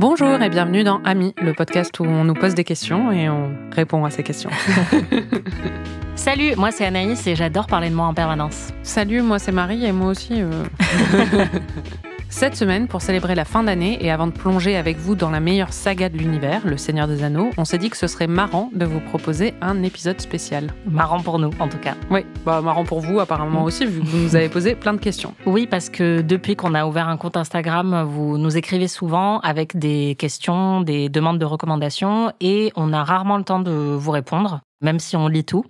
Bonjour et bienvenue dans Amis, le podcast où on nous pose des questions et on répond à ces questions. Salut, moi c'est Anaïs et j'adore parler de moi en permanence. Salut, moi c'est Marie et moi aussi. Cette semaine, pour célébrer la fin d'année et avant de plonger avec vous dans la meilleure saga de l'univers, Le Seigneur des Anneaux, on s'est dit que ce serait marrant de vous proposer un épisode spécial. Marrant pour nous, en tout cas. Oui, marrant pour vous apparemment aussi, vu que vous nous avez posé plein de questions. Oui, parce que depuis qu'on a ouvert un compte Instagram, vous nous écrivez souvent avec des questions, des demandes de recommandations et on a rarement le temps de vous répondre, même si on lit tout.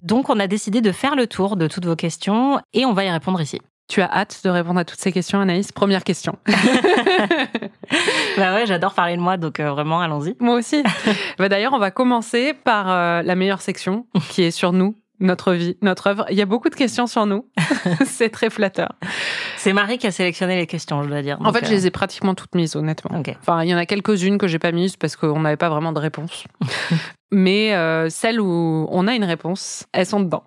Donc on a décidé de faire le tour de toutes vos questions et on va y répondre ici. Tu as hâte de répondre à toutes ces questions, Anaïs? Première question. Bah ouais, j'adore parler de moi, donc vraiment, allons-y. Moi aussi. D'ailleurs, on va commencer par la meilleure section, qui est sur nous, notre vie, notre œuvre. Il y a beaucoup de questions sur nous. C'est très flatteur. C'est Marie qui a sélectionné les questions, je dois dire. En fait, je les ai pratiquement toutes mises, honnêtement. Okay. Enfin, il y en a quelques-unes que j'ai pas mises parce qu'on n'avait pas vraiment de réponse. Mais celles où on a une réponse, elles sont dedans.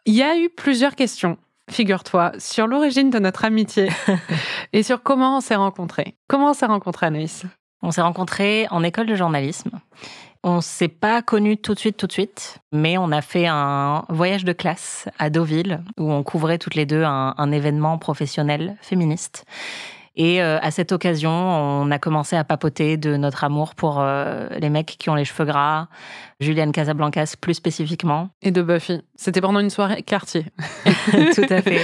Il y a eu plusieurs questions, figure-toi, sur l'origine de notre amitié et sur comment on s'est rencontrés. Comment on s'est rencontrés, Anaïs? On s'est rencontrés en école de journalisme. On ne s'est pas connus tout de suite, mais on a fait un voyage de classe à Deauville où on couvrait toutes les deux un événement professionnel féministe. Et à cette occasion, on a commencé à papoter de notre amour pour les mecs qui ont les cheveux gras, Julian Casablancas plus spécifiquement. Et de Buffy. C'était pendant une soirée quartier. Tout à fait.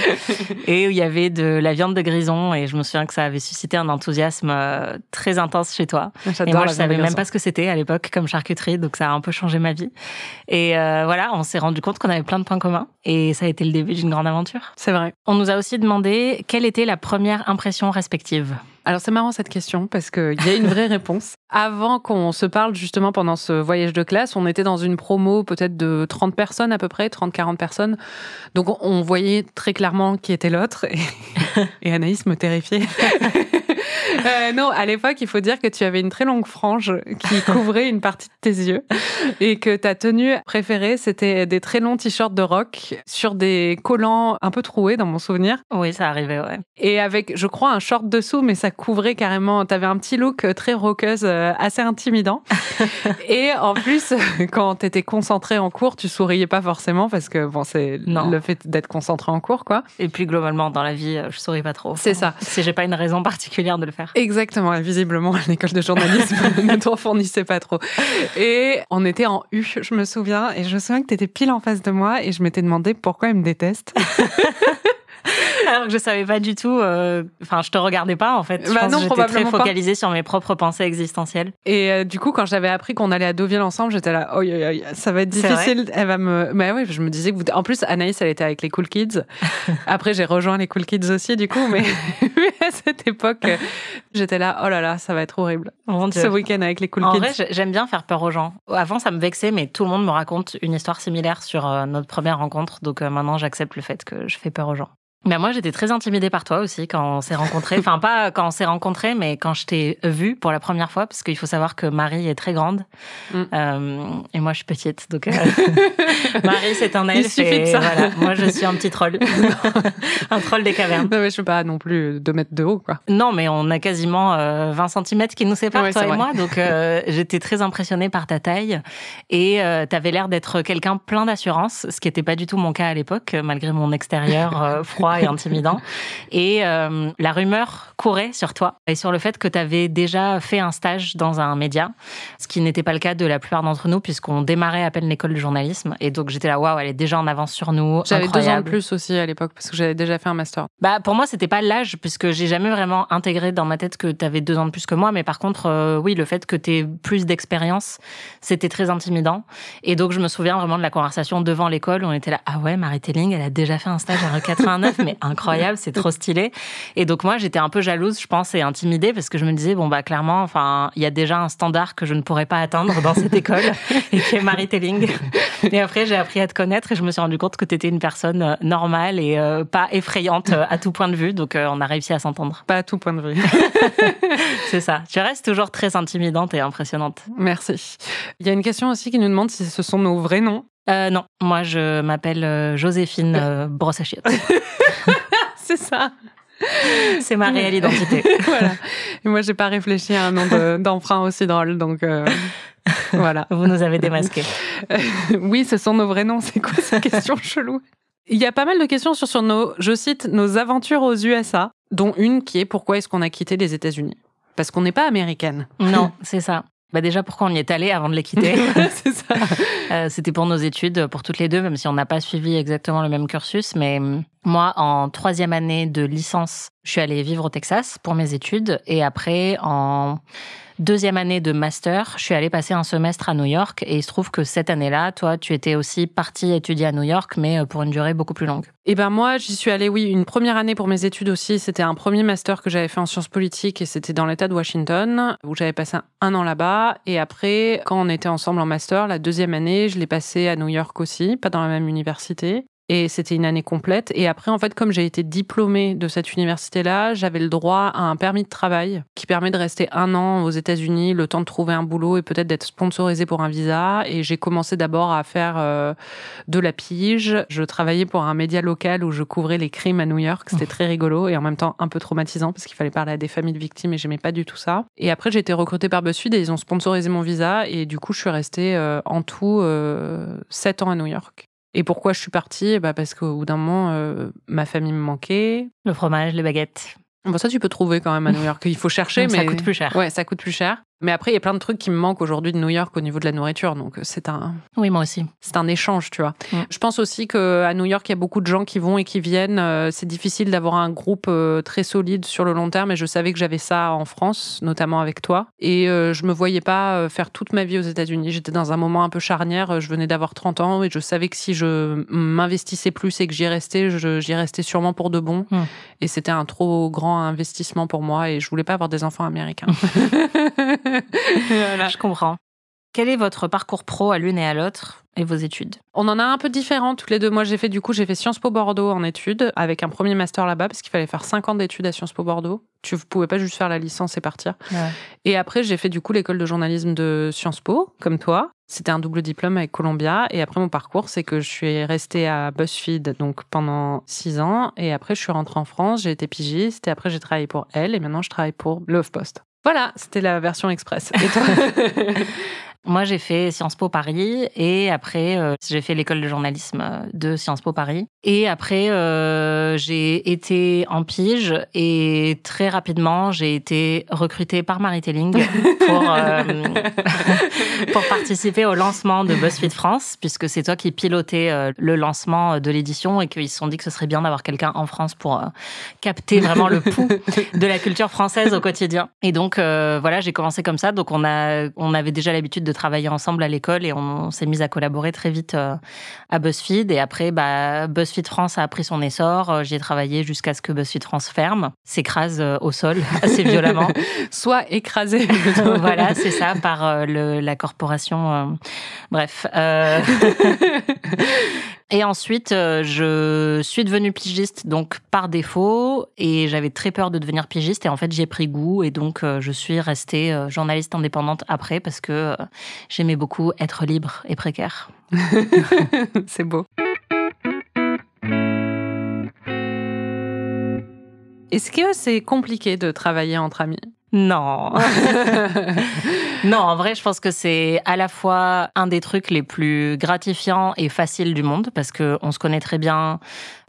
Et il y avait de la viande de grison et je me souviens que ça avait suscité un enthousiasme très intense chez toi. J'adore. Et moi, je savais même pas ce que c'était à l'époque comme charcuterie, donc ça a un peu changé ma vie. Et voilà, on s'est rendu compte qu'on avait plein de points communs et ça a été le début d'une grande aventure. C'est vrai. On nous a aussi demandé quelle était la première impression respective. Alors c'est marrant cette question parce qu'il y a une vraie réponse. Avant qu'on se parle justement pendant ce voyage de classe, on était dans une promo peut-être de 30 personnes à peu près, 30-40 personnes. Donc on voyait très clairement qui était l'autre et Anaïs me terrifiait. Non, à l'époque, il faut dire que tu avais une très longue frange qui couvrait une partie de tes yeux et que ta tenue préférée, c'était des très longs t-shirts de rock sur des collants un peu troués dans mon souvenir. Oui, ça arrivait, ouais. Et avec, je crois, un short dessous, mais ça couvrait carrément. T'avais un petit look très rockeuse, assez intimidant. Et en plus, quand t'étais concentrée en cours, tu souriais pas forcément parce que bon, c'est le fait d'être concentrée en cours, quoi. Et puis globalement, dans la vie, je souris pas trop. C'est ça. Si j'ai pas une raison particulière de le faire. Exactement. Et visiblement, l'école de journalisme ne t'en fournissait pas trop. Et on était en U, je me souviens. Et je me souviens que t'étais pile en face de moi et je m'étais demandé pourquoi elle me déteste. Alors que je savais pas du tout. Enfin, je te regardais pas en fait. Je pense que j'étais très focalisée sur mes propres pensées existentielles. Et du coup, quand j'avais appris qu'on allait à Deauville ensemble, j'étais là, oh, ça va être difficile. Elle va me. Mais oui, je me disais que vous. En plus, Anaïs, elle était avec les Cool Kids. Après, j'ai rejoint les Cool Kids aussi, du coup. Mais à cette époque, j'étais là, oh là là, ça va être horrible. Mon Dieu. Ce week-end avec les Cool Kids. En vrai, j'aime bien faire peur aux gens. Avant, ça me vexait, mais tout le monde me raconte une histoire similaire sur notre première rencontre. Donc maintenant, j'accepte le fait que je fais peur aux gens. Ben moi, j'étais très intimidée par toi aussi quand on s'est rencontrés. Enfin, pas quand on s'est rencontrés, mais quand je t'ai vue pour la première fois, parce qu'il faut savoir que Marie est très grande et moi, je suis petite. Donc, Marie, c'est un elfe. Il suffit de ça. Voilà, moi, je suis un petit troll. Un troll des cavernes. Non, mais je suis pas non plus 2 mètres de haut, quoi. Non, mais on a quasiment 20 cm qui nous séparent, toi et moi. Donc, j'étais très impressionnée par ta taille et t'avais l'air d'être quelqu'un plein d'assurance, ce qui n'était pas du tout mon cas à l'époque, malgré mon extérieur froid et intimidant. Et la rumeur courait sur toi et sur le fait que tu avais déjà fait un stage dans un média, ce qui n'était pas le cas de la plupart d'entre nous puisqu'on démarrait à peine l'école de journalisme. Et donc j'étais là, waouh, elle est déjà en avance sur nous. J'avais incroyable. 2 ans de plus aussi à l'époque parce que j'avais déjà fait un master. Bah pour moi c'était pas l'âge puisque j'ai jamais vraiment intégré dans ma tête que tu avais 2 ans de plus que moi, mais par contre oui, le fait que tu aies plus d'expérience, c'était très intimidant. Et donc je me souviens vraiment de la conversation devant l'école où on était là, ah ouais, Marie Telling, elle a déjà fait un stage à Rue 89, mais incroyable, c'est trop stylé. Et donc moi j'étais un peu jalouse, je pense, et intimidée parce que je me disais bon bah clairement, enfin il y a déjà un standard que je ne pourrais pas atteindre dans cette école et qui est Marie Telling. Et après j'ai appris à te connaître et je me suis rendu compte que tu étais une personne normale et pas effrayante à tout point de vue, donc on a réussi à s'entendre. Pas à tout point de vue. C'est ça. Tu restes toujours très intimidante et impressionnante. Merci. Il y a une question aussi qui nous demande si ce sont nos vrais noms. Non, moi je m'appelle Joséphine Brosse à chiottes. C'est ça. C'est ma réelle identité. Voilà. Et moi, j'ai pas réfléchi à un nom d'emprunt aussi drôle, donc voilà. Vous nous avez démasqués. Oui, ce sont nos vrais noms. C'est quoi cette question chelou? Il y a pas mal de questions sur je cite, nos aventures aux USA, dont une qui est pourquoi est-ce qu'on a quitté les États-Unis? Parce qu'on n'est pas américaine. Non, c'est ça. Déjà, pourquoi on y est allé avant de les quitter? C'est ça. C'était pour nos études, pour toutes les deux, même si on n'a pas suivi exactement le même cursus. Mais moi, en 3e année de licence, je suis allée vivre au Texas pour mes études. Et après, en 2e année de master, je suis allée passer un semestre à New York. Et il se trouve que cette année-là, toi, tu étais aussi partie étudier à New York, mais pour une durée beaucoup plus longue. Et moi, j'y suis allée, oui, une première année pour mes études aussi. C'était un premier master que j'avais fait en sciences politiques et c'était dans l'État de Washington, où j'avais passé 1 an là-bas. Et après, quand on était ensemble en master, la 2e année, je l'ai passée à New York aussi, pas dans la même université. Et c'était une année complète. Et après, en fait, comme j'ai été diplômée de cette université-là, j'avais le droit à un permis de travail qui permet de rester 1 an aux États-Unis, le temps de trouver un boulot et peut-être d'être sponsorisée pour un visa. Et j'ai commencé d'abord à faire de la pige. Je travaillais pour un média local où je couvrais les crimes à New York. C'était très rigolo et en même temps un peu traumatisant parce qu'il fallait parler à des familles de victimes et j'aimais pas du tout ça. Et après, j'ai été recrutée par BuzzFeed et ils ont sponsorisé mon visa. Et du coup, je suis restée en tout 7 ans à New York. Et pourquoi je suis partie? Parce qu'au bout d'un moment, ma famille me manquait. Le fromage, les baguettes. Ça, tu peux trouver quand même à New York. Il faut chercher, mais ça coûte plus cher. Ouais, ça coûte plus cher. Mais après, il y a plein de trucs qui me manquent aujourd'hui de New York au niveau de la nourriture. Donc, Oui, moi aussi. C'est un échange, tu vois. Je pense aussi qu'à New York, il y a beaucoup de gens qui vont et qui viennent. C'est difficile d'avoir un groupe très solide sur le long terme. Et je savais que j'avais ça en France, notamment avec toi. Et je me voyais pas faire toute ma vie aux États-Unis. J'étais dans un moment un peu charnière. Je venais d'avoir 30 ans et je savais que si je m'investissais plus et que j'y restais, j'y restais sûrement pour de bon. Et c'était un trop grand investissement pour moi et je voulais pas avoir des enfants américains. Voilà. Je comprends. Quel est votre parcours pro à l'une et à l'autre et vos études? On en a un peu différents toutes les deux. Moi, j'ai fait Sciences Po Bordeaux en études avec un premier master là-bas parce qu'il fallait faire 5 ans d'études à Sciences Po Bordeaux. Tu pouvais pas juste faire la licence et partir. Ouais. Et après, j'ai fait l'école de journalisme de Sciences Po, comme toi. C'était un double diplôme avec Columbia. Et après, mon parcours, c'est que je suis restée à BuzzFeed donc pendant 6 ans. Et après, je suis rentrée en France, j'ai été pigiste. Et après, j'ai travaillé pour Elle. Et maintenant, je travaille pour Le HuffPost. Voilà, c'était la version express. Et toi? Moi, j'ai fait Sciences Po Paris et après, j'ai fait l'école de journalisme de Sciences Po Paris. Et après, j'ai été en pige et très rapidement, j'ai été recrutée par Marie-Telling pour participer au lancement de BuzzFeed France, puisque c'est toi qui pilotais le lancement de l'édition et qu'ils se sont dit que ce serait bien d'avoir quelqu'un en France pour capter vraiment le pouls de la culture française au quotidien. Et donc, voilà, j'ai commencé comme ça. Donc, on avait déjà l'habitude de travailler ensemble à l'école et on s'est mis à collaborer très vite à BuzzFeed. Et après, BuzzFeed France a pris son essor. J'y ai travaillé jusqu'à ce que BuzzFeed France ferme, s'écrase au sol assez violemment. Soit écrasé. Voilà, c'est ça, par la corporation. Bref. Et ensuite, je suis devenue pigiste donc par défaut et j'avais très peur de devenir pigiste et en fait, j'y ai pris goût et donc je suis restée journaliste indépendante après parce que j'aimais beaucoup être libre et précaire. C'est beau. Est-ce que c'est compliqué de travailler entre amis? Non. Non, en vrai, je pense que c'est à la fois un des trucs les plus gratifiants et faciles du monde parce que on se connaît très bien,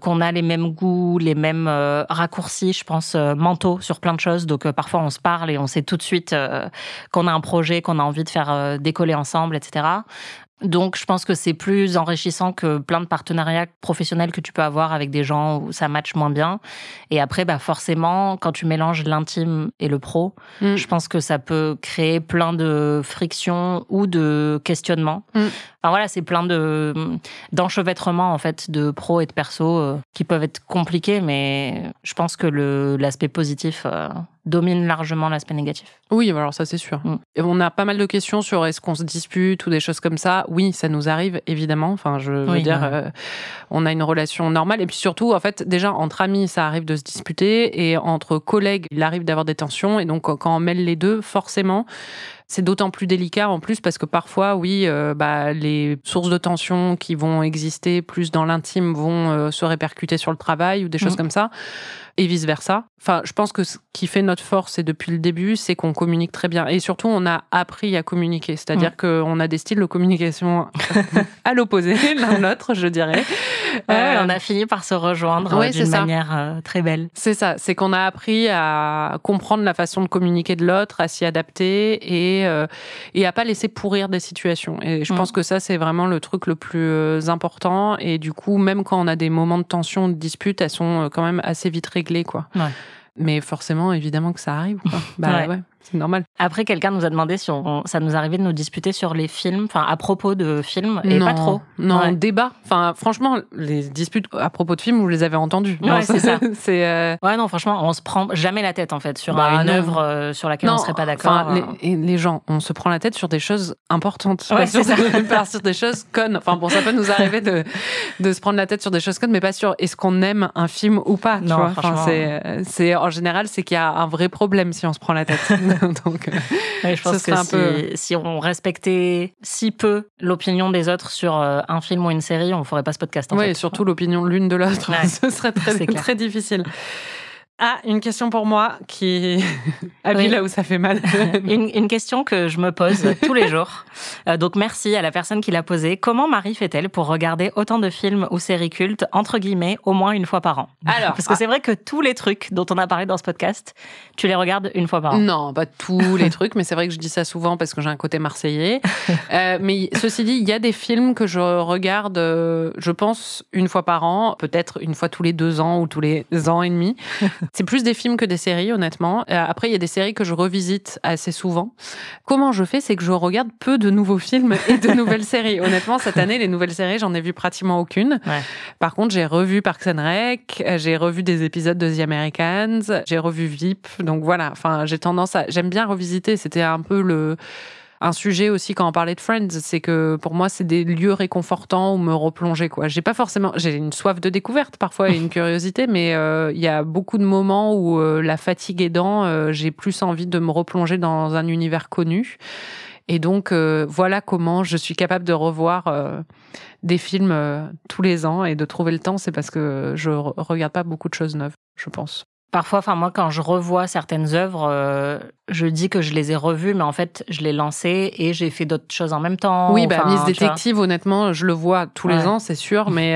qu'on a les mêmes goûts, les mêmes raccourcis, je pense, mentaux sur plein de choses. Donc, parfois, on se parle et on sait tout de suite qu'on a un projet, qu'on a envie de faire décoller ensemble, etc. Donc, je pense que c'est plus enrichissant que plein de partenariats professionnels que tu peux avoir avec des gens où ça matche moins bien. Et après, forcément, quand tu mélanges l'intime et le pro, je pense que ça peut créer plein de frictions ou de questionnements. Enfin voilà, c'est plein d'enchevêtrements en fait de pro et de perso qui peuvent être compliqués, mais je pense que l'aspect positif domine largement l'aspect négatif. Oui, alors ça c'est sûr. Et on a pas mal de questions sur est-ce qu'on se dispute ou des choses comme ça. Oui, ça nous arrive évidemment. Enfin, je veux dire, on a une relation normale et puis surtout, en fait, déjà entre amis, ça arrive de se disputer et entre collègues, il arrive d'avoir des tensions et donc quand on mêle les deux, forcément. C'est d'autant plus délicat en plus parce que parfois, oui, les sources de tension qui vont exister plus dans l'intime vont se répercuter sur le travail ou des choses comme ça. et vice-versa. Enfin, je pense que ce qui fait notre force, et depuis le début, c'est qu'on communique très bien. Et surtout, on a appris à communiquer. C'est-à-dire qu'on a des styles de communication à l'opposé, l'un de l'autre, je dirais. On a fini par se rejoindre d'une manière très belle. C'est ça, c'est qu'on a appris à comprendre la façon de communiquer de l'autre, à s'y adapter et à pas laisser pourrir des situations. Et je pense que ça, c'est vraiment le truc le plus important. Et du coup, même quand on a des moments de tension, de dispute, elles sont quand même assez vite réglées, quoi. Ouais. Mais forcément, évidemment que ça arrive, quoi. Ouais, c'est normal. Après, quelqu'un nous a demandé si ça nous arrivait de nous disputer sur les films, enfin à propos de films, et non, pas trop. Non, débat. Enfin, franchement, les disputes à propos de films, vous les avez entendues. Ouais, c'est ça. Ouais, non, franchement, on se prend jamais la tête en fait sur une œuvre sur laquelle on serait pas d'accord. Les gens, on se prend la tête sur des choses importantes, pas sur des choses connes. Enfin bon, ça peut nous arriver de se prendre la tête sur des choses connes, mais pas sur est-ce qu'on aime un film ou pas. Tu vois. Enfin, c'est en général, c'est qu'il y a un vrai problème si on se prend la tête. Donc, je pense que si on respectait si peu l'opinion des autres sur un film ou une série, on ne ferait pas ce podcast. Oui, et surtout l'opinion de l'une de l'autre. Ouais. Ce serait très difficile. Ah, une question pour moi qui appuie là où ça fait mal. Une question que je me pose tous les jours. Donc merci à la personne qui l'a posée. Comment Marie fait-elle pour regarder autant de films ou séries cultes, entre guillemets, au moins une fois par an? Alors, parce que c'est vrai que tous les trucs dont on a parlé dans ce podcast, tu les regardes une fois par an. Non, pas tous les trucs, mais c'est vrai que je dis ça souvent parce que j'ai un côté marseillais. Mais ceci dit, il y a des films que je regarde, je pense, une fois par an, peut-être une fois tous les 2 ans ou tous les ans et demi. C'est plus des films que des séries, honnêtement. Après, il y a des séries que je revisite assez souvent. Comment je fais, c'est que je regarde peu de nouveaux films et de nouvelles séries. Honnêtement, cette année, les nouvelles séries, j'en ai vu pratiquement aucune. Ouais. Par contre, j'ai revu Parks and Rec, j'ai revu des épisodes de The Americans, j'ai revu VIP. Donc voilà, enfin, j'aime bien revisiter. C'était un peu un sujet aussi quand on parlait de Friends, c'est que pour moi, c'est des lieux réconfortants où me replonger, quoi. J'ai une soif de découverte parfois et une curiosité, mais il y a beaucoup de moments où la fatigue aidant, j'ai plus envie de me replonger dans un univers connu. Et donc, voilà comment je suis capable de revoir des films tous les ans et de trouver le temps, c'est parce que je regarde pas beaucoup de choses neuves, je pense. Parfois, moi, quand je revois certaines œuvres, je dis que je les ai revues, mais en fait, je les lancées et j'ai fait d'autres choses en même temps. Oui, Miss Détective, honnêtement, je le vois tous les ans, c'est sûr, mais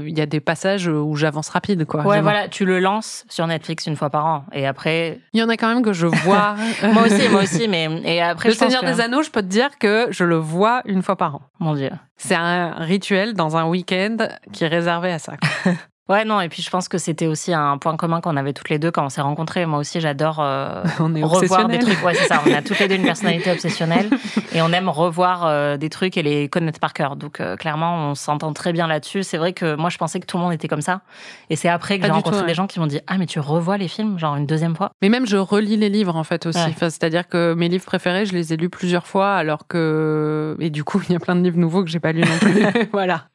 il y a des passages où j'avance rapide, quoi. Ouais, voilà, tu le lances sur Netflix une fois par an, et après... Il y en a quand même que je vois. moi aussi, mais et après... Le Seigneur des Anneaux, je peux te dire que je le vois une fois par an. Mon Dieu. C'est un rituel dans un week-end qui est réservé à ça. Ouais, non, et puis je pense que c'était aussi un point commun qu'on avait toutes les deux quand on s'est rencontrés. Moi aussi, j'adore revoir des trucs. Ouais, c'est ça, on a toutes les deux une personnalité obsessionnelle et on aime revoir des trucs et les connaître par cœur. Donc, clairement, on s'entend très bien là-dessus. C'est vrai que moi, je pensais que tout le monde était comme ça. Et c'est après que j'ai rencontré des gens qui m'ont dit « Ah, mais tu revois les films, genre une deuxième fois ?» Mais même, je relis les livres, en fait, aussi. Ouais. Enfin, c'est-à-dire que mes livres préférés, je les ai lus plusieurs fois, alors que... Et du coup, il y a plein de livres nouveaux que j'ai pas lus non plus. Voilà.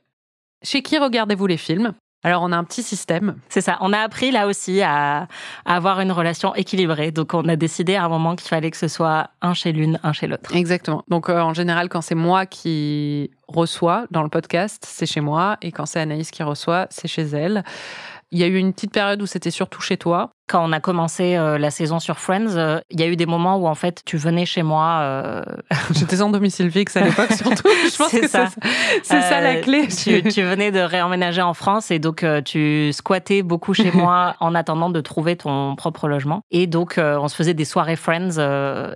Chez qui regardez-vous les films ? Alors, on a un petit système. C'est ça. On a appris, là aussi, à avoir une relation équilibrée. Donc, on a décidé à un moment qu'il fallait que ce soit un chez l'une, un chez l'autre. Exactement. Donc, en général, quand c'est moi qui reçois dans le podcast, c'est chez moi. Et quand c'est Anaïs qui reçoit, c'est chez elle. Il y a eu une petite période où c'était surtout chez toi. Quand on a commencé la saison sur Friends, il y a eu des moments où, en fait, tu venais chez moi... J'étais en domicile fixe à l'époque, surtout. Je pense que c'est ça la clé. Tu venais de réemménager en France et donc tu squattais beaucoup chez moi en attendant de trouver ton propre logement. Et donc, on se faisait des soirées Friends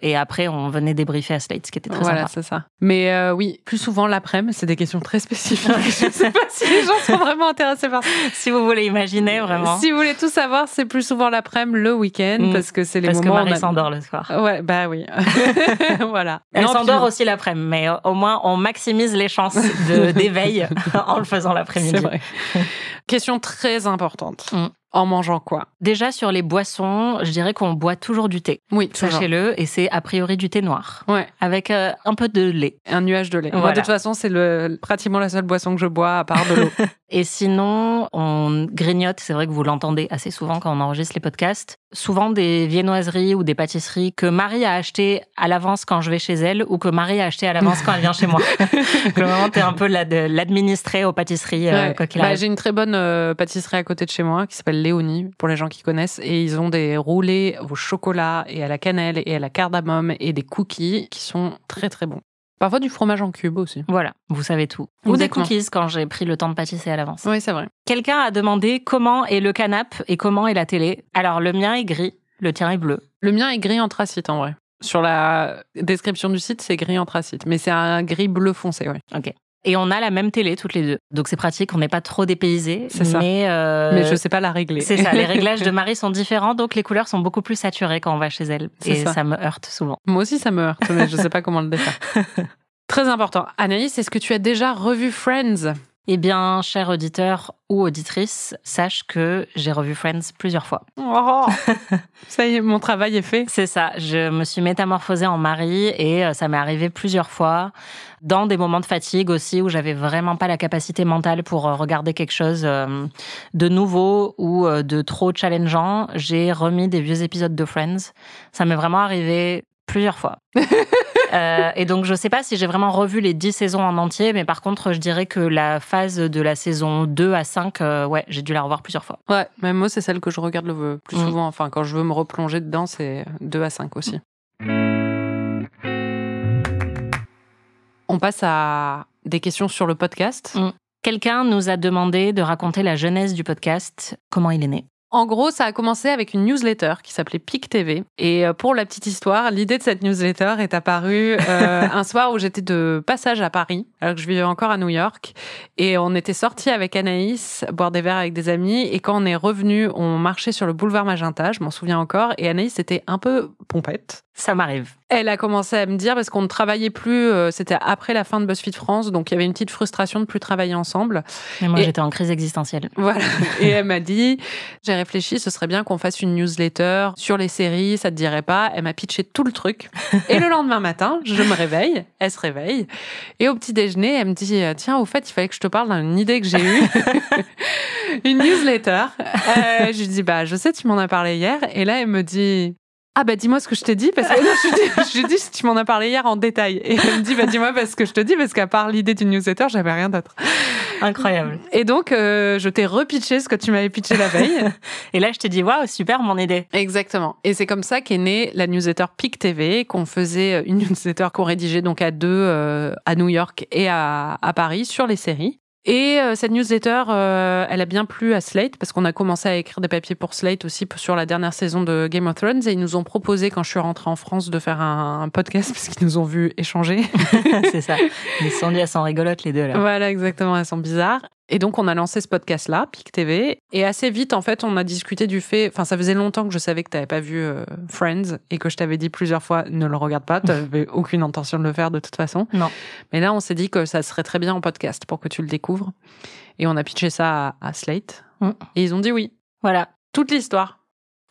et après, on venait débriefer à Slate, ce qui était très sympa. Voilà, c'est ça. Mais oui, plus souvent l'après-midi, c'est des questions très spécifiques. Je ne sais pas si les gens sont vraiment intéressés par ça. Si vous voulez imaginer, vraiment. Si vous voulez tout savoir, c'est plus souvent l'après-midi, le week-end, parce que c'est les moments... Parce que Marie s'endort le soir. Ouais, bah oui. Voilà. Elle s'endort aussi l'après-midi, mais au moins, on maximise les chances d'éveil en le faisant l'après-midi. C'est vrai. Question très importante. En mangeant quoi? Déjà, sur les boissons, je dirais qu'on boit toujours du thé. Oui, toujours. Sachez-le, et c'est a priori du thé noir. Ouais. Avec un peu de lait. Un nuage de lait. Voilà. Moi, de toute façon, c'est pratiquement la seule boisson que je bois, à part de l'eau. Et sinon, on grignote. C'est vrai que vous l'entendez assez souvent quand on enregistre les podcasts. souvent des viennoiseries ou des pâtisseries que Marie a achetées à l'avance quand je vais chez elle ou que Marie a achetées à l'avance quand elle vient chez moi. Globalement, t'es un peu l'administrée aux pâtisseries, quoi qu'il arrive. J'ai une très bonne pâtisserie à côté de chez moi qui s'appelle Léonie, pour les gens qui connaissent. Et ils ont des roulés au chocolat et à la cannelle et à la cardamome et des cookies qui sont très très bons. Parfois du fromage en cube aussi. Voilà, vous savez tout. Ou des cookies quand j'ai pris le temps de pâtisser à l'avance. Oui, c'est vrai. Quelqu'un a demandé comment est le canapé et comment est la télé. Alors, le mien est gris, le tien est bleu. Le mien est gris anthracite en vrai. Sur la description du site, c'est gris anthracite. Mais c'est un gris bleu foncé, oui. Ok. Et on a la même télé toutes les deux. Donc c'est pratique, on n'est pas trop dépaysés. C'est ça. Mais je sais pas la régler. C'est ça, les réglages de Marie sont différents, donc les couleurs sont beaucoup plus saturées quand on va chez elle. Et ça me heurte souvent. Moi aussi, ça me heurte, mais je sais pas comment le défaire. Très important. Anaïs, est-ce que tu as déjà revu Friends ? Eh bien, cher auditeur ou auditrice, sache que j'ai revu Friends plusieurs fois. Oh, ça y est, mon travail est fait. C'est ça, je me suis métamorphosée en Marie et ça m'est arrivé plusieurs fois, dans des moments de fatigue aussi, où j'avais vraiment pas la capacité mentale pour regarder quelque chose de nouveau ou de trop challengeant. J'ai remis des vieux épisodes de Friends. Ça m'est vraiment arrivé plusieurs fois. Et donc, je sais pas si j'ai vraiment revu les 10 saisons en entier, mais par contre, je dirais que la phase de la saison 2 à 5, ouais, j'ai dû la revoir plusieurs fois. Ouais, même moi, c'est celle que je regarde le plus souvent. Enfin, quand je veux me replonger dedans, c'est 2 à 5 aussi. On passe à des questions sur le podcast. Quelqu'un nous a demandé de raconter la genèse du podcast, comment il est né. En gros, ça a commencé avec une newsletter qui s'appelait PIC TV. Et pour la petite histoire, l'idée de cette newsletter est apparue un soir où j'étais de passage à Paris, alors que je vivais encore à New York. Et on était sortis avec Anaïs, boire des verres avec des amis. Et quand on est revenu, on marchait sur le boulevard Magenta, je m'en souviens encore. Et Anaïs était un peu pompette. Ça m'arrive. Elle a commencé à me dire, parce qu'on ne travaillait plus, c'était après la fin de BuzzFeed France, donc il y avait une petite frustration de plus travailler ensemble. Et moi, j'étais en crise existentielle. Voilà. Et elle m'a dit, j'ai réfléchi, ce serait bien qu'on fasse une newsletter sur les séries, ça te dirait pas? Elle m'a pitché tout le truc. Et le lendemain matin, je me réveille, elle se réveille. Et au petit déjeuner, elle me dit, tiens, au fait, il fallait que je te parle d'une idée que j'ai eue. Une newsletter. Je lui dis, je sais, tu m'en as parlé hier. Et là, elle me dit... Ah dis-moi ce que je t'ai dit, parce que je lui dis si tu m'en as parlé hier en détail. Et elle me dit dis-moi ce que je te dis, parce qu'à part l'idée d'une newsletter, j'avais rien d'autre. Incroyable. Et donc, je t'ai repitché ce que tu m'avais pitché la veille. Et là, je t'ai dit waouh, super mon idée. Exactement. Et c'est comme ça qu'est née la newsletter PIC TV, qu'on faisait une newsletter qu'on rédigeait donc à deux à New York et à Paris sur les séries. Et cette newsletter, elle a bien plu à Slate, parce qu'on a commencé à écrire des papiers pour Slate aussi sur la dernière saison de Game of Thrones, et ils nous ont proposé, quand je suis rentrée en France, de faire un podcast, parce qu'ils nous ont vu échanger. C'est ça. Ils se sont dit, elles sont rigolotes les deux là. Voilà, exactement, elles sont bizarres. Et donc, on a lancé ce podcast-là, PIC TV. Et assez vite, en fait, on a discuté du fait... Enfin, ça faisait longtemps que je savais que tu n'avais pas vu Friends et que je t'avais dit plusieurs fois, ne le regarde pas. Tu n'avais aucune intention de le faire de toute façon. Non. Mais là, on s'est dit que ça serait très bien en podcast pour que tu le découvres. Et on a pitché ça à Slate. Et ils ont dit oui. Voilà. Toute l'histoire.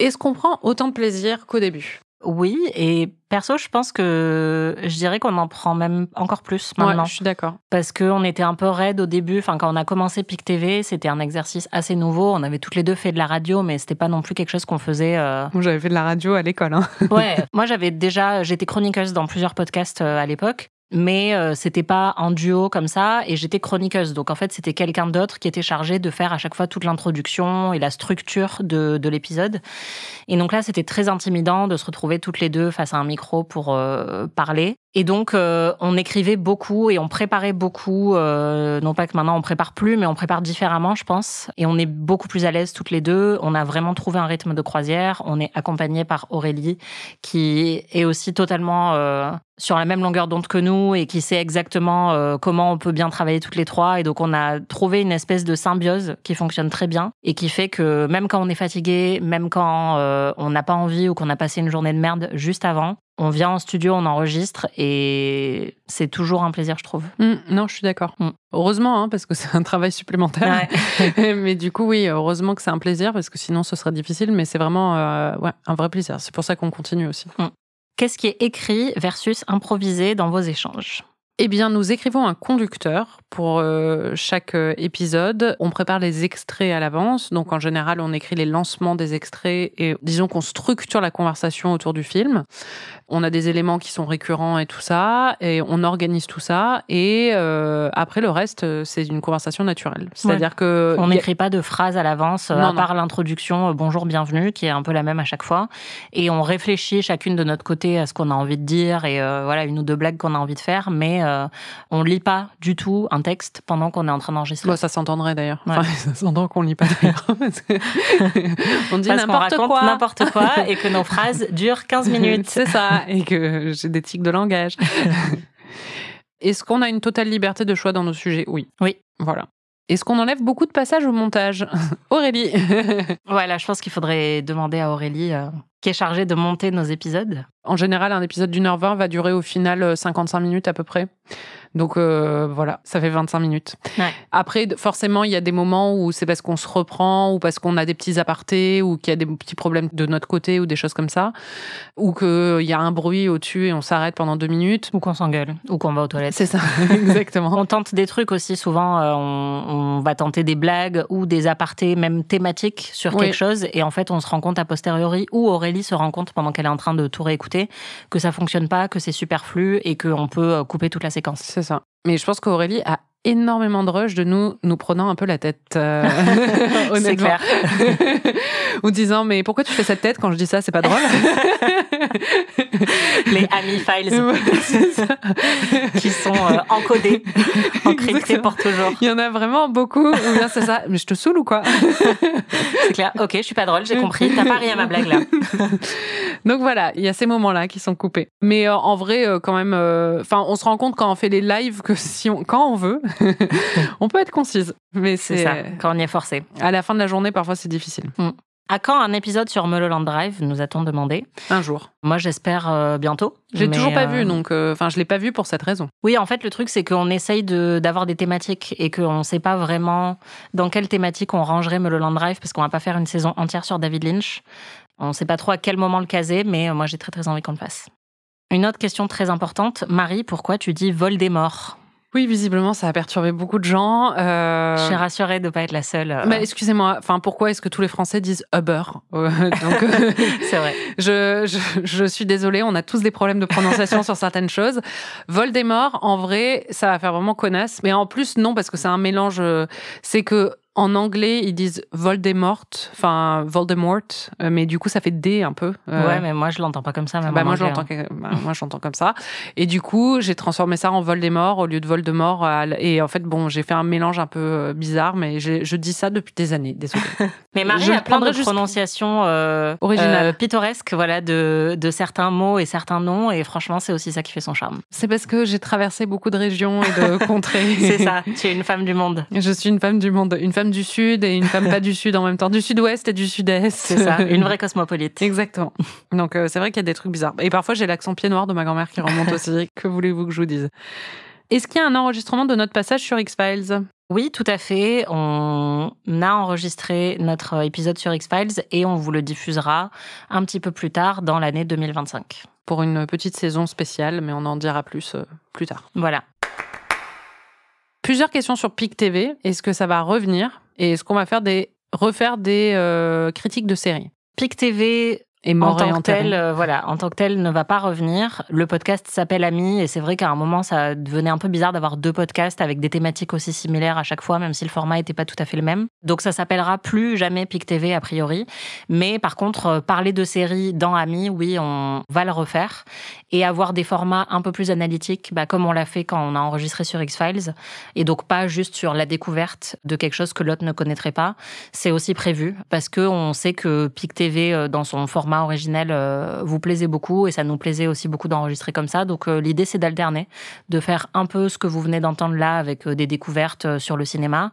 Est-ce qu'on prend autant de plaisir qu'au début ? Oui, et perso, je pense que je dirais qu'on en prend même encore plus maintenant. Ouais, je suis d'accord. Parce qu'on était un peu raide au début. Enfin, quand on a commencé PIC TV, c'était un exercice assez nouveau. On avait toutes les deux fait de la radio, mais c'était pas non plus quelque chose qu'on faisait. Moi, j'avais fait de la radio à l'école. Ouais, moi j'étais chroniqueuse dans plusieurs podcasts à l'époque. Mais c'était pas en duo comme ça, et j'étais chroniqueuse. Donc en fait, c'était quelqu'un d'autre qui était chargé de faire à chaque fois toute l'introduction et la structure de l'épisode. Et donc là, c'était très intimidant de se retrouver toutes les deux face à un micro pour parler. Et donc, on écrivait beaucoup et on préparait beaucoup. Non pas que maintenant on prépare plus, mais on prépare différemment, je pense. Et on est beaucoup plus à l'aise toutes les deux. On a vraiment trouvé un rythme de croisière. On est accompagné par Aurélie, qui est aussi totalement sur la même longueur d'onde que nous et qui sait exactement comment on peut bien travailler toutes les trois. Et donc, on a trouvé une espèce de symbiose qui fonctionne très bien et qui fait que même quand on est fatigué, même quand on n'a pas envie ou qu'on a passé une journée de merde juste avant, on vient en studio, on enregistre et c'est toujours un plaisir, je trouve. Non, je suis d'accord. Heureusement, parce que c'est un travail supplémentaire. Ouais. Mais du coup, oui, heureusement que c'est un plaisir parce que sinon ce serait difficile. Mais c'est vraiment un vrai plaisir. C'est pour ça qu'on continue aussi. Qu'est-ce qui est écrit versus improvisé dans vos échanges ? Eh bien, nous écrivons un conducteur pour chaque épisode. On prépare les extraits à l'avance. Donc, en général, on écrit les lancements des extraits et disons qu'on structure la conversation autour du film. On a des éléments qui sont récurrents et tout ça, et on organise tout ça. Et après, le reste, c'est une conversation naturelle. C'est-à-dire que... On n'écrit pas de phrases à l'avance, Non, à part l'introduction « Bonjour, bienvenue », qui est un peu la même à chaque fois. Et on réfléchit chacune de notre côté à ce qu'on a envie de dire et voilà, une ou deux blagues qu'on a envie de faire, mais on lit pas du tout un texte pendant qu'on est en train d'enregistrer. Bon, ça s'entendrait d'ailleurs. Ouais. Enfin, ça s'entend qu'on lit pas d'ailleurs. On dit Parce qu'on raconte n'importe quoi et que nos phrases durent 15 minutes. C'est ça, et que j'ai des tics de langage. Est-ce qu'on a une totale liberté de choix dans nos sujets ? Oui. Oui. Voilà. Est-ce qu'on enlève beaucoup de passages au montage ? Aurélie. Voilà, je pense qu'il faudrait demander à Aurélie, qui est chargée de monter nos épisodes. En général, un épisode d'1h20 va durer au final 55 minutes à peu près. Donc voilà, ça fait 25 minutes. Ouais. Après, forcément, il y a des moments où c'est parce qu'on se reprend ou parce qu'on a des petits apartés ou qu'il y a des petits problèmes de notre côté ou des choses comme ça. Ou qu'il y a un bruit au-dessus et on s'arrête pendant 2 minutes. Ou qu'on s'engueule, ou qu'on va aux toilettes. C'est ça, exactement. On tente des trucs aussi, souvent on va tenter des blagues ou des apartés même thématiques sur quelque chose et en fait on se rend compte a posteriori ou Aurélie se rend compte pendant qu'elle est en train de tout réécouter que ça fonctionne pas, que c'est superflu et qu'on peut couper toute la séquence. C'est ça. Mais je pense qu'Aurélie a énormément de rush de nous prenant un peu la tête. Honnêtement. C'est clair. Ou disant, mais pourquoi tu fais cette tête quand je dis ça, c'est pas drôle. Les Ami Files c'est ça. qui sont encodés, encryptés Exactement. pour toujours. Il y en a vraiment beaucoup. Ou bien c'est ça, mais je te saoule ou quoi ? C'est clair, ok, je suis pas drôle, j'ai compris, t'as pas ri à ma blague là. Donc voilà, il y a ces moments-là qui sont coupés. Mais en vrai, quand même, on se rend compte quand on fait les lives que quand on veut, on peut être concise. Mais C'est ça, quand on y est forcé. À la fin de la journée, parfois, c'est difficile. À quand un épisode sur Mulholland Drive, nous a-t-on demandé ? Un jour. Moi, j'espère bientôt. J'ai toujours pas vu, donc je l'ai pas vu pour cette raison. Oui, en fait, le truc, c'est qu'on essaye d'avoir des thématiques et qu'on ne sait pas vraiment dans quelle thématique on rangerait Mulholland Drive parce qu'on va pas faire une saison entière sur David Lynch. On ne sait pas trop à quel moment le caser, mais moi, j'ai très, très envie qu'on le fasse. Une autre question très importante. Marie, pourquoi tu dis Voldemort ? Oui, visiblement, ça a perturbé beaucoup de gens. Je suis rassurée de ne pas être la seule. Mais excusez-moi, pourquoi est-ce que tous les Français disent Uber ? C'est vrai. Je suis désolée, on a tous des problèmes de prononciation sur certaines choses. Voldemort, en vrai, ça va faire vraiment connasse. Mais en plus, non, parce que c'est un mélange. C'est que en anglais, ils disent Voldemort, mais du coup, ça fait D un peu. Ouais, mais moi, je l'entends pas comme ça. Même moi, je l'entends comme ça. Et du coup, j'ai transformé ça en Voldemort au lieu de Voldemort. Et en fait, j'ai fait un mélange un peu bizarre, mais je dis ça depuis des années. Désolée. Mais Marie a plein de prononciations originales, pittoresques, voilà, de certains mots et certains noms. Et franchement, c'est aussi ça qui fait son charme. C'est parce que j'ai traversé beaucoup de régions et de contrées. C'est ça. Tu es une femme du monde. Je suis une femme du monde, une femme du Sud et une femme pas du Sud en même temps, du Sud-Ouest et du Sud-Est. C'est ça, une vraie cosmopolite. Exactement. Donc c'est vrai qu'il y a des trucs bizarres. Et parfois j'ai l'accent pied noir de ma grand-mère qui remonte aussi. Que voulez-vous que je vous dise ? Est-ce qu'il y a un enregistrement de notre passage sur X-Files ? Oui, tout à fait. On a enregistré notre épisode sur X-Files et on vous le diffusera un petit peu plus tard dans l'année 2025. Pour une petite saison spéciale, mais on en dira plus tard. Voilà. Plusieurs questions sur PIC TV. Est-ce que ça va revenir ? Et est-ce qu'on va refaire des critiques de séries ? PIC TV et mort en tant que tel ne va pas revenir. Le podcast s'appelle Ami et c'est vrai qu'à un moment ça devenait un peu bizarre d'avoir 2 podcasts avec des thématiques aussi similaires à chaque fois, même si le format était pas tout à fait le même. Donc ça s'appellera plus jamais PIC TV a priori. Mais par contre, parler de séries dans Ami, oui, on va le refaire et avoir des formats un peu plus analytiques, comme on l'a fait quand on a enregistré sur X-Files et donc pas juste sur la découverte de quelque chose que l'autre ne connaîtrait pas. C'est aussi prévu parce que on sait que PIC TV dans son format originel vous plaisait beaucoup et ça nous plaisait aussi beaucoup d'enregistrer comme ça. Donc l'idée c'est d'alterner, de faire un peu ce que vous venez d'entendre là avec des découvertes sur le cinéma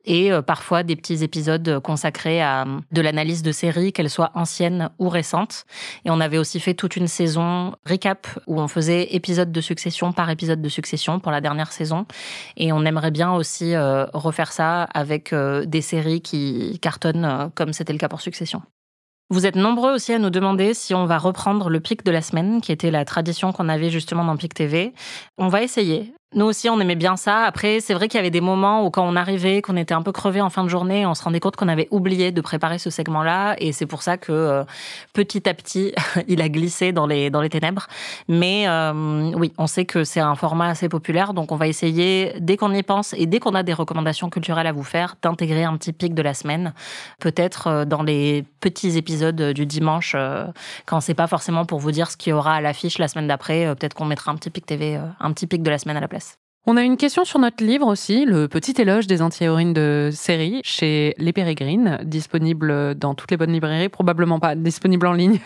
et parfois des petits épisodes consacrés à de l'analyse de séries, qu'elles soient anciennes ou récentes. Et on avait aussi fait toute une saison recap où on faisait épisode de succession par épisode de succession pour la dernière saison. Et on aimerait bien aussi refaire ça avec des séries qui cartonnent comme c'était le cas pour Succession. Vous êtes nombreux aussi à nous demander si on va reprendre le pic de la semaine, qui était la tradition qu'on avait justement dans PIC TV. On va essayer. Nous aussi, on aimait bien ça. Après, c'est vrai qu'il y avait des moments où quand on arrivait, qu'on était un peu crevé en fin de journée, on se rendait compte qu'on avait oublié de préparer ce segment-là. Et c'est pour ça que petit à petit, il a glissé dans les ténèbres. Mais oui, on sait que c'est un format assez populaire. Donc, on va essayer, dès qu'on y pense et dès qu'on a des recommandations culturelles à vous faire, d'intégrer un petit pic de la semaine. Peut-être dans les petits épisodes du dimanche, quand c'est pas forcément pour vous dire ce qu'il y aura à l'affiche la semaine d'après. Peut-être qu'on mettra un petit pic TV, un petit pic de la semaine à la place. On a une question sur notre livre aussi, Le petit éloge des anti-héroïnes de série, chez Les Pérégrines, disponible dans toutes les bonnes librairies, probablement pas disponible en ligne,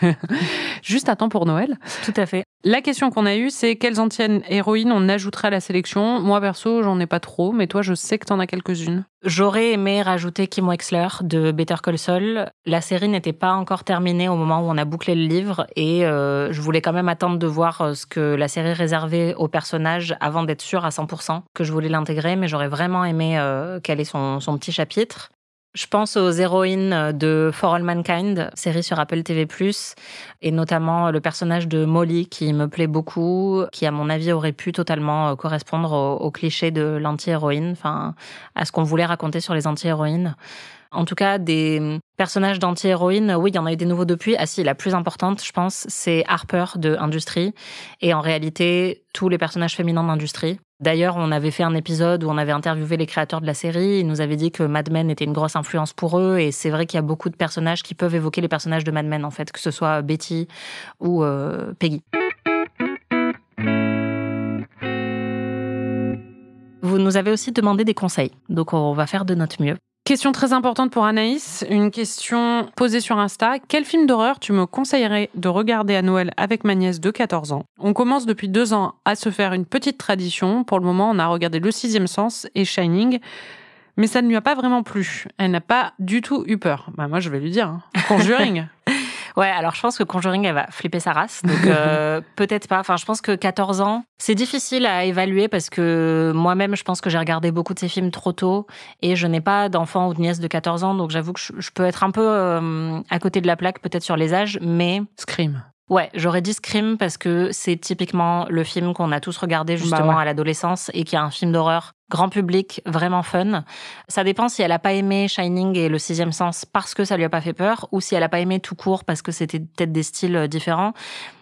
juste à temps pour Noël. Tout à fait. La question qu'on a eue, c'est quelles anti-héroïnes on ajouterait à la sélection. Moi, perso, j'en ai pas trop, mais toi, je sais que t'en as quelques-unes. J'aurais aimé rajouter Kim Wexler de Better Call Saul. La série n'était pas encore terminée au moment où on a bouclé le livre et je voulais quand même attendre de voir ce que la série réservait aux personnages avant d'être sûre à 100% que je voulais l'intégrer, mais j'aurais vraiment aimé qu'elle ait son petit chapitre. Je pense aux héroïnes de For All Mankind, série sur Apple TV+, et notamment le personnage de Molly qui me plaît beaucoup, qui à mon avis aurait pu totalement correspondre au cliché de l'anti-héroïne, enfin à ce qu'on voulait raconter sur les anti-héroïnes. En tout cas, des personnages d'anti-héroïnes, oui, il y en a eu des nouveaux depuis. Ah si, la plus importante, je pense, c'est Harper de Industrie. Et en réalité, tous les personnages féminins d'Industrie. D'ailleurs, on avait fait un épisode où on avait interviewé les créateurs de la série. Ils nous avaient dit que Mad Men était une grosse influence pour eux. Et c'est vrai qu'il y a beaucoup de personnages qui peuvent évoquer les personnages de Mad Men, en fait, que ce soit Betty ou Peggy. Vous nous avez aussi demandé des conseils. Donc, on va faire de notre mieux. Question très importante pour Anaïs, une question posée sur Insta. Quel film d'horreur tu me conseillerais de regarder à Noël avec ma nièce de 14 ans ? On commence depuis 2 ans à se faire une petite tradition. Pour le moment, on a regardé Le Sixième Sens et Shining, mais ça ne lui a pas vraiment plu. Elle n'a pas du tout eu peur. Bah moi, je vais lui dire, Conjuring. Ouais, alors je pense que Conjuring, elle va flipper sa race, donc peut-être pas. Enfin, je pense que 14 ans, c'est difficile à évaluer parce que moi-même, je pense que j'ai regardé beaucoup de ces films trop tôt et je n'ai pas d'enfant ou de nièce de 14 ans, donc j'avoue que je peux être un peu à côté de la plaque peut-être sur les âges, mais... Scream. Ouais, j'aurais dit Scream parce que c'est typiquement le film qu'on a tous regardé justement à l'adolescence et qui est un film d'horreur grand public, vraiment fun. Ça dépend si elle a pas aimé Shining et Le Sixième Sens parce que ça lui a pas fait peur ou si elle a pas aimé tout court parce que c'était peut-être des styles différents.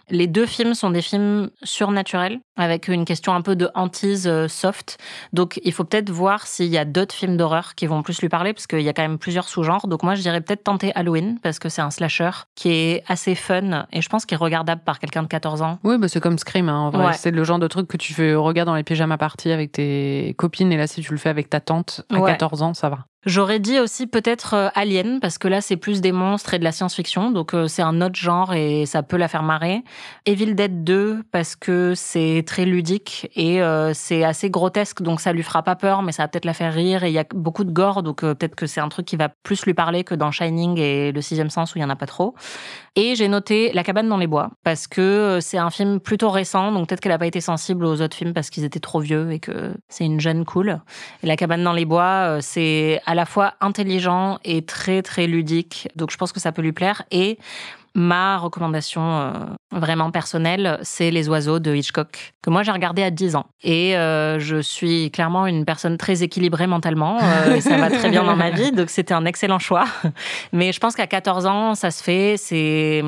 Les 2 films sont des films surnaturels avec une question un peu de hantise soft. Donc, il faut peut-être voir s'il y a d'autres films d'horreur qui vont plus lui parler parce qu'il y a quand même plusieurs sous-genres. Donc, moi, je dirais peut-être tenter Halloween parce que c'est un slasher qui est assez fun et je pense qu'il est regardable par quelqu'un de 14 ans. Oui, bah c'est comme Scream, hein, en vrai. Ouais. C'est le genre de truc que tu fais regarder dans les pyjamas parties avec tes copines et là, si tu le fais avec ta tante à 14 ans, ça va. J'aurais dit aussi peut-être Alien, parce que là, c'est plus des monstres et de la science-fiction, donc c'est un autre genre et ça peut la faire marrer. Evil Dead 2, parce que c'est très ludique et c'est assez grotesque, donc ça lui fera pas peur, mais ça va peut-être la faire rire. Et il y a beaucoup de gore, donc peut-être que c'est un truc qui va plus lui parler que dans Shining et Le Sixième Sens, où il y en a pas trop. Et j'ai noté La Cabane dans les Bois, parce que c'est un film plutôt récent, donc peut-être qu'elle a pas été sensible aux autres films parce qu'ils étaient trop vieux et que c'est une jeune cool. Et La Cabane dans les Bois, c'est à la fois intelligent et très très ludique, donc je pense que ça peut lui plaire. Et ma recommandation vraiment personnelle, c'est Les Oiseaux de Hitchcock, que moi j'ai regardé à 10 ans. Et je suis clairement une personne très équilibrée mentalement, et ça va très bien dans ma vie, donc c'était un excellent choix. Mais je pense qu'à 14 ans, ça se fait, c'est...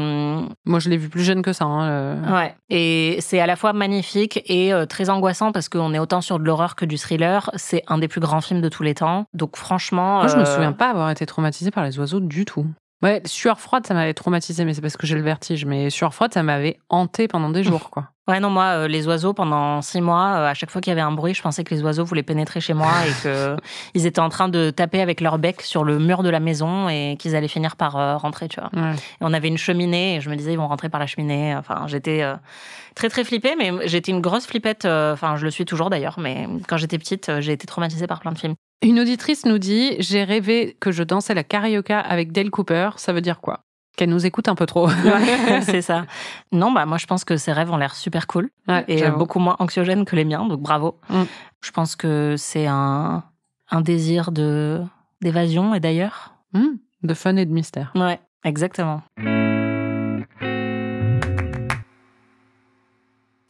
Moi, je l'ai vu plus jeune que ça. Ouais, et c'est à la fois magnifique et très angoissant parce qu'on est autant sur de l'horreur que du thriller. C'est un des plus grands films de tous les temps, donc franchement... Moi, je me souviens pas avoir été traumatisée par Les Oiseaux du tout. Ouais, Sueur froide, ça m'avait traumatisée, mais c'est parce que j'ai le vertige. Mais Sueur froide, ça m'avait hantée pendant des jours, quoi. Ouais, non, moi, les oiseaux, pendant 6 mois, à chaque fois qu'il y avait un bruit, je pensais que les oiseaux voulaient pénétrer chez moi et qu'ils étaient en train de taper avec leur bec sur le mur de la maison et qu'ils allaient finir par rentrer, tu vois. Ouais. Et on avait une cheminée et je me disais, ils vont rentrer par la cheminée. Enfin, j'étais très, très flippée, mais j'étais une grosse flippette. Enfin, je le suis toujours d'ailleurs, mais quand j'étais petite, j'ai été traumatisée par plein de films. Une auditrice nous dit « J'ai rêvé que je dansais la carioca avec Dale Cooper ». Ça veut dire quoi ? Qu'elle nous écoute un peu trop. Ouais, c'est ça. Non, bah moi je pense que ses rêves ont l'air super cool et j'avoue. beaucoup moins anxiogènes que les miens, donc bravo. Je pense que c'est un désir d'évasion et d'ailleurs. De fun et de mystère. Ouais, exactement.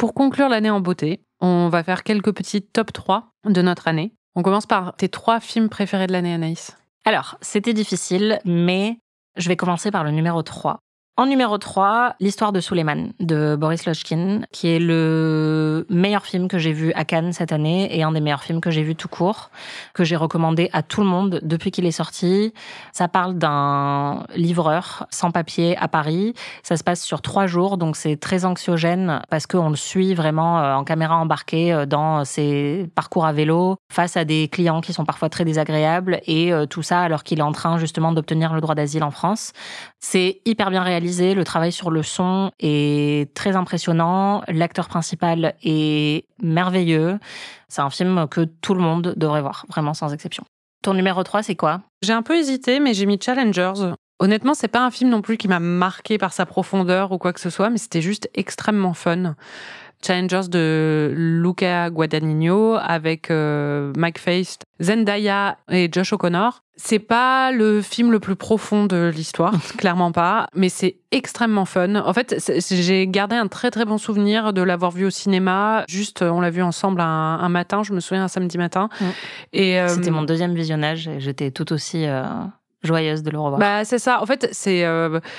Pour conclure l'année en beauté, on va faire quelques petits top 3 de notre année. On commence par tes 3 films préférés de l'année, Anaïs. Alors, c'était difficile, mais je vais commencer par le numéro 3. En numéro 3, L'histoire de Suleiman, de Boris Lojkin, qui est le meilleur film que j'ai vu à Cannes cette année et un des meilleurs films que j'ai vu tout court, que j'ai recommandé à tout le monde depuis qu'il est sorti. Ça parle d'un livreur sans papier à Paris. Ça se passe sur 3 jours, donc c'est très anxiogène parce qu'on le suit vraiment en caméra embarquée dans ses parcours à vélo, face à des clients qui sont parfois très désagréables et tout ça alors qu'il est en train justement d'obtenir le droit d'asile en France. C'est hyper bien réalisé. Le travail sur le son est très impressionnant. L'acteur principal est merveilleux. C'est un film que tout le monde devrait voir, vraiment sans exception. Ton numéro 3, c'est quoi ? J'ai un peu hésité, mais j'ai mis Challengers. Honnêtement, c'est pas un film non plus qui m'a marqué par sa profondeur ou quoi que ce soit, mais c'était juste extrêmement fun. Challengers de Luca Guadagnino avec Mike Faist, Zendaya et Josh O'Connor. C'est pas le film le plus profond de l'histoire, clairement pas, mais c'est extrêmement fun. En fait, j'ai gardé un très très bon souvenir de l'avoir vu au cinéma. Juste, on l'a vu ensemble un matin, je me souviens, un samedi matin. Et c'était mon 2e visionnage et j'étais tout aussi joyeuse de le revoir. Bah, c'est ça. En fait, c'est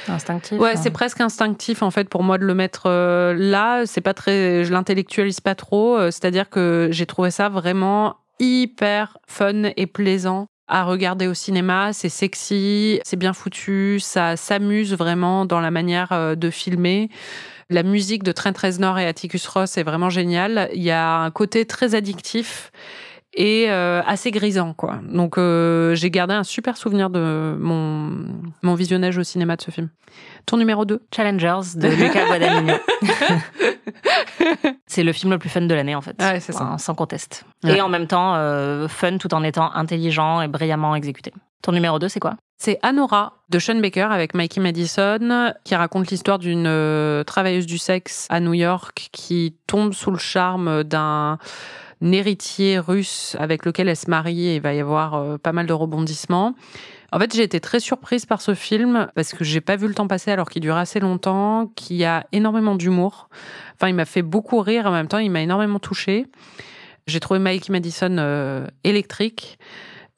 instinctif. Ouais, c'est presque instinctif en fait pour moi de le mettre là. C'est pas très, je l'intellectualise pas trop. C'est-à-dire que j'ai trouvé ça vraiment hyper fun et plaisant à regarder au cinéma. C'est sexy, c'est bien foutu, ça s'amuse vraiment dans la manière de filmer. La musique de Trent Reznor et Atticus Ross est vraiment géniale. Il y a un côté très addictif et assez grisant, quoi. Donc, j'ai gardé un super souvenir de mon visionnage au cinéma de ce film. Ton numéro 2 ? Challengers de Luca Guadagnino. C'est le film le plus fun de l'année, en fait. Ouais, c'est ça. Sans conteste. Ouais. Et en même temps, fun tout en étant intelligent et brillamment exécuté. Ton numéro 2, c'est quoi ? C'est Anora de Sean Baker avec Mikey Madison, qui raconte l'histoire d'une travailleuse du sexe à New York qui tombe sous le charme d'un héritier russe avec lequel elle se marie et il va y avoir pas mal de rebondissements. En fait, j'ai été très surprise par ce film parce que j'ai pas vu le temps passer alors qu'il dure assez longtemps, qu'il y a énormément d'humour. Enfin, il m'a fait beaucoup rire en même temps, il m'a énormément touchée. J'ai trouvé Mikey Madison électrique.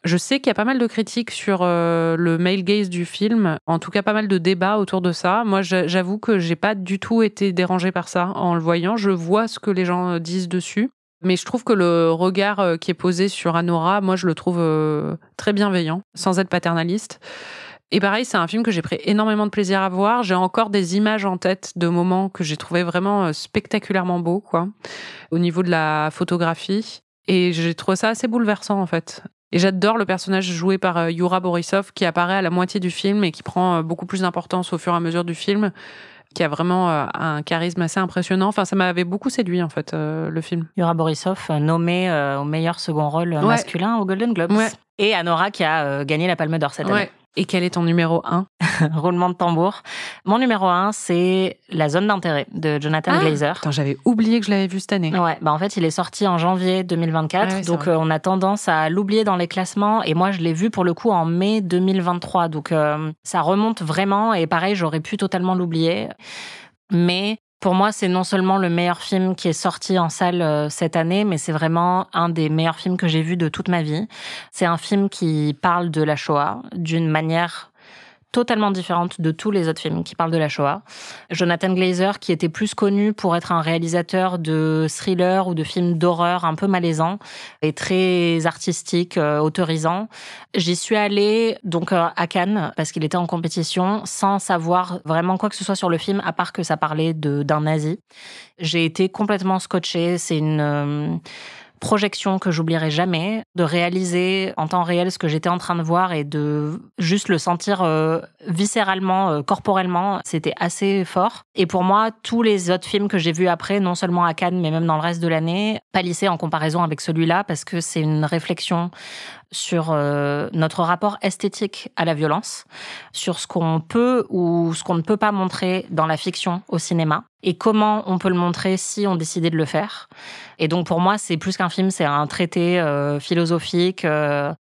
Je sais qu'il y a pas mal de critiques sur le male gaze du film, en tout cas pas mal de débats autour de ça. Moi, j'avoue que j'ai pas du tout été dérangée par ça en le voyant. Je vois ce que les gens disent dessus. Mais je trouve que le regard qui est posé sur Anora, moi, je le trouve très bienveillant, sans être paternaliste. Et pareil, c'est un film que j'ai pris énormément de plaisir à voir. J'ai encore des images en tête de moments que j'ai trouvé vraiment spectaculairement beaux, quoi, au niveau de la photographie. Et j'ai trouvé ça assez bouleversant, en fait. Et j'adore le personnage joué par Yura Borisov, qui apparaît à la moitié du film et qui prend beaucoup plus d'importance au fur et à mesure du film, qui a vraiment un charisme assez impressionnant. Enfin, ça m'avait beaucoup séduit, en fait, le film. Yura Borisov, nommé au meilleur second rôle masculin au Golden Globes. Ouais. Et Anora qui a gagné la Palme d'Or cette année. Et quel est ton numéro 1 ? Roulement de tambour. Mon numéro 1, c'est La zone d'intérêt de Jonathan Glazer. Attends, j'avais oublié que je l'avais vu cette année. Ouais, en fait, il est sorti en janvier 2024, ouais, donc on a tendance à l'oublier dans les classements. Et moi, je l'ai vu pour le coup en mai 2023, donc ça remonte vraiment. Et pareil, j'aurais pu totalement l'oublier. Mais pour moi, c'est non seulement le meilleur film qui est sorti en salle cette année, mais c'est vraiment un des meilleurs films que j'ai vus de toute ma vie. C'est un film qui parle de la Shoah d'une manière totalement différente de tous les autres films qui parlent de la Shoah. Jonathan Glazer, qui était plus connu pour être un réalisateur de thrillers ou de films d'horreur un peu malaisants et très artistique, autorisant. J'y suis allée donc à Cannes parce qu'il était en compétition sans savoir vraiment quoi que ce soit sur le film à part que ça parlait d'un nazi. J'ai été complètement scotchée. C'est une projection que j'oublierai jamais, de réaliser en temps réel ce que j'étais en train de voir et de juste le sentir viscéralement, corporellement, c'était assez fort. Et pour moi, tous les autres films que j'ai vus après, non seulement à Cannes, mais même dans le reste de l'année, pâlissaient en comparaison avec celui-là parce que c'est une réflexion sur notre rapport esthétique à la violence, sur ce qu'on peut ou ce qu'on ne peut pas montrer dans la fiction au cinéma et comment on peut le montrer si on décidait de le faire. Et donc pour moi, c'est plus qu'un film, c'est un traité philosophique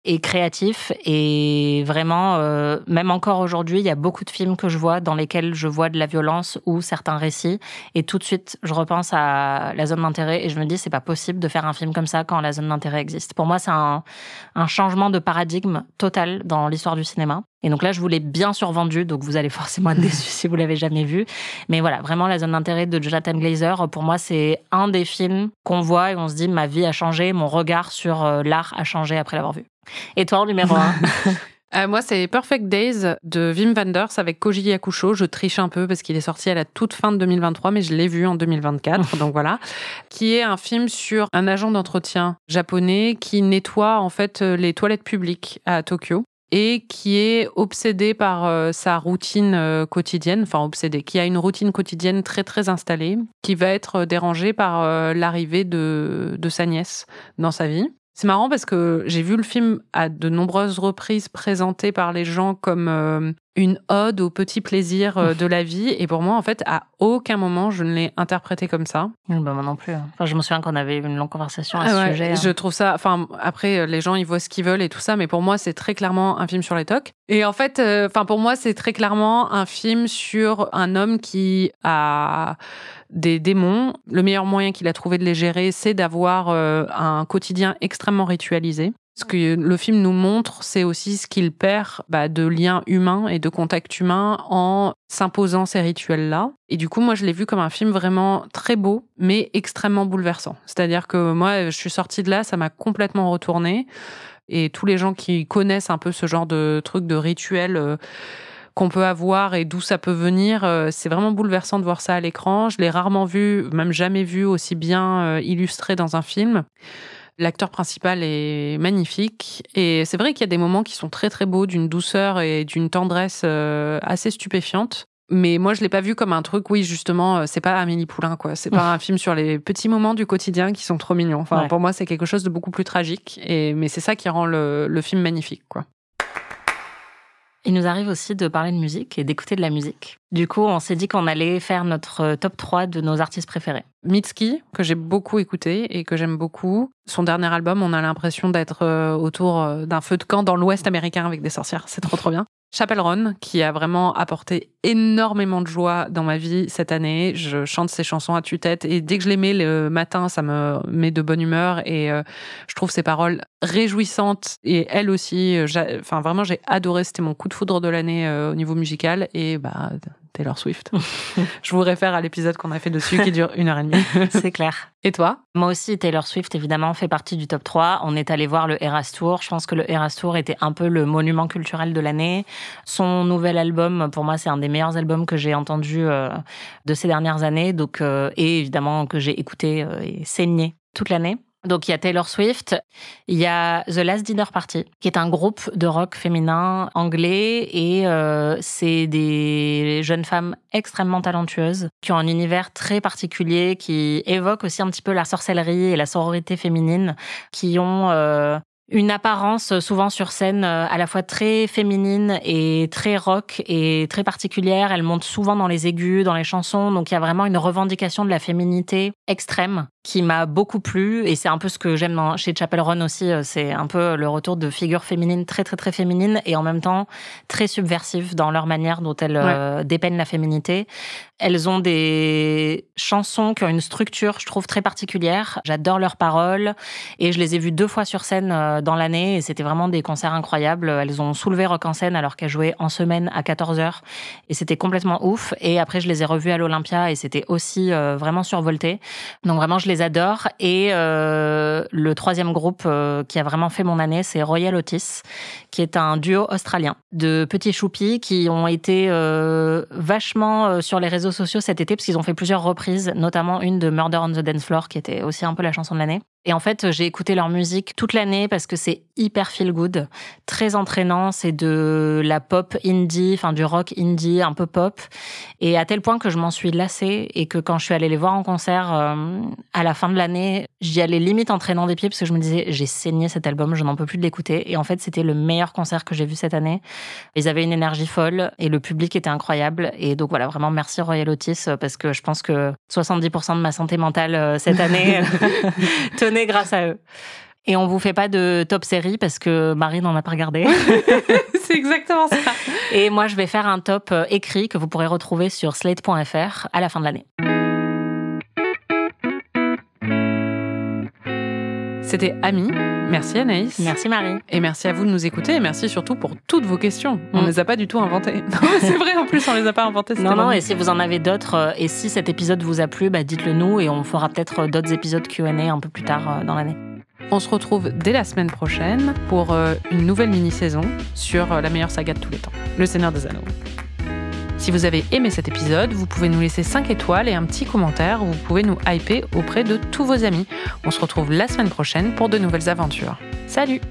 et créatif. Et vraiment, même encore aujourd'hui, il y a beaucoup de films que je vois dans lesquels je vois de la violence ou certains récits. Et tout de suite, je repense à la zone d'intérêt et je me dis, c'est pas possible de faire un film comme ça quand la zone d'intérêt existe. Pour moi, c'est un changement de paradigme total dans l'histoire du cinéma. Et donc là, je vous l'ai bien survendu, donc vous allez forcément être déçus si vous l'avez jamais vu. Mais voilà, vraiment, la zone d'intérêt de Jonathan Glazer, pour moi, c'est un des films qu'on voit et on se dit, ma vie a changé, mon regard sur l'art a changé après l'avoir vu. Et toi, en numéro 1? Moi, c'est Perfect Days de Wim Wenders avec Koji Yakusho. Je triche un peu parce qu'il est sorti à la toute fin de 2023, mais je l'ai vu en 2024, donc voilà. Qui est un film sur un agent d'entretien japonais qui nettoie en fait les toilettes publiques à Tokyo et qui est obsédé par sa routine quotidienne, enfin obsédé, qui a une routine quotidienne très très installée, qui va être dérangée par l'arrivée de sa nièce dans sa vie. C'est marrant parce que j'ai vu le film à de nombreuses reprises présenté par les gens comme une ode au petit plaisir de la vie. Et pour moi, en fait, à aucun moment, je ne l'ai interprété comme ça. Moi non plus. Enfin, je me souviens qu'on avait eu une longue conversation à ce sujet. Je trouve ça... Enfin, après, les gens, ils voient ce qu'ils veulent et tout ça. Mais pour moi, c'est très clairement un film sur les tocs. Et en fait, pour moi, c'est très clairement un film sur un homme qui a des démons. Le meilleur moyen qu'il a trouvé de les gérer, c'est d'avoir un quotidien extrêmement ritualisé. Ce que le film nous montre, c'est aussi ce qu'il perd de liens humains et de contact humain en s'imposant ces rituels-là. Et du coup, moi, je l'ai vu comme un film vraiment très beau, mais extrêmement bouleversant. C'est-à-dire que moi, je suis sortie de là, ça m'a complètement retournée. Et tous les gens qui connaissent un peu ce genre de truc, de rituel qu'on peut avoir et d'où ça peut venir, c'est vraiment bouleversant de voir ça à l'écran. Je l'ai rarement vu, même jamais vu aussi bien illustré dans un film. L'acteur principal est magnifique et c'est vrai qu'il y a des moments qui sont très très beaux, d'une douceur et d'une tendresse assez stupéfiante. Mais moi, je l'ai pas vu comme un truc, oui, justement, c'est pas Amélie Poulain, quoi. C'est pas un film sur les petits moments du quotidien qui sont trop mignons. Enfin, pour moi, c'est quelque chose de beaucoup plus tragique. Mais c'est ça qui rend le film magnifique, quoi. Il nous arrive aussi de parler de musique et d'écouter de la musique. Du coup, on s'est dit qu'on allait faire notre top 3 de nos artistes préférés. Mitski, que j'ai beaucoup écouté et que j'aime beaucoup. Son dernier album, on a l'impression d'être autour d'un feu de camp dans l'Ouest américain avec des sorcières. C'est trop, trop bien. Chappell Roan, qui a vraiment apporté énormément de joie dans ma vie cette année. Je chante ses chansons à tue-tête et dès que je les mets le matin, ça me met de bonne humeur et je trouve ses paroles réjouissantes et elle aussi. Vraiment, j'ai adoré. C'était mon coup de foudre de l'année au niveau musical et Taylor Swift. Je vous réfère à l'épisode qu'on a fait dessus qui dure 1h30. C'est clair. Et toi? Moi aussi, Taylor Swift, évidemment, fait partie du top 3. On est allé voir le Eras Tour. Je pense que le Eras Tour était un peu le monument culturel de l'année. Son nouvel album, pour moi, c'est un des meilleurs albums que j'ai entendu de ces dernières années. Donc, et évidemment, que j'ai écouté et saigné toute l'année. Donc, il y a Taylor Swift, il y a The Last Dinner Party, qui est un groupe de rock féminin anglais et c'est des jeunes femmes extrêmement talentueuses qui ont un univers très particulier, qui évoquent aussi un petit peu la sorcellerie et la sororité féminine, qui ont une apparence souvent sur scène à la fois très féminine et très rock et très particulière. Elles montent souvent dans les aigus, dans les chansons, donc il y a vraiment une revendication de la féminité extrême qui m'a beaucoup plu et c'est un peu ce que j'aime chez Chappell Roan aussi, c'est un peu le retour de figures féminines très très très féminines et en même temps très subversives dans leur manière dont elles dépeignent la féminité. Elles ont des chansons qui ont une structure, je trouve, très particulière. J'adore leurs paroles et je les ai vues 2 fois sur scène dans l'année et c'était vraiment des concerts incroyables. Elles ont soulevé Rock en scène alors qu'elles jouaient en semaine à 14h et c'était complètement ouf. Et après, je les ai revues à l'Olympia et c'était aussi vraiment survolté. Donc vraiment, je les adore. Et le 3e groupe qui a vraiment fait mon année, c'est Royal Otis, qui est un duo australien de petits choupis qui ont été vachement sur les réseaux sociaux cet été parce qu'ils ont fait plusieurs reprises, notamment une de Murder on the Dance Floor qui était aussi un peu la chanson de l'année. Et en fait, j'ai écouté leur musique toute l'année parce que c'est hyper feel good, très entraînant. C'est de la pop indie, enfin du rock indie, un peu pop. Et à tel point que je m'en suis lassée et que quand je suis allée les voir en concert à la fin de l'année, j'y allais limite en traînant des pieds parce que je me disais, j'ai saigné cet album, je n'en peux plus de l'écouter. Et en fait, c'était le meilleur concert que j'ai vu cette année. Ils avaient une énergie folle et le public était incroyable. Et donc voilà, vraiment merci Royal Otis parce que je pense que 70% de ma santé mentale cette année tenait grâce à eux. Et on vous fait pas de top série parce que Marie n'en a pas regardé. C'est exactement ça. Et moi, je vais faire un top écrit que vous pourrez retrouver sur slate.fr à la fin de l'année. C'était Amis. Merci Anaïs. Merci Marie. Et merci à vous de nous écouter et merci surtout pour toutes vos questions. On ne les a pas du tout inventées. Non, c'est vrai, en plus, on les a pas inventées. Non, et si vous en avez d'autres, et si cet épisode vous a plu, dites-le nous et on fera peut-être d'autres épisodes Q&A un peu plus tard dans l'année. On se retrouve dès la semaine prochaine pour une nouvelle mini-saison sur la meilleure saga de tous les temps, Le Seigneur des Anneaux. Si vous avez aimé cet épisode, vous pouvez nous laisser 5 étoiles et un petit commentaire où vous pouvez nous hyper auprès de tous vos amis. On se retrouve la semaine prochaine pour de nouvelles aventures. Salut!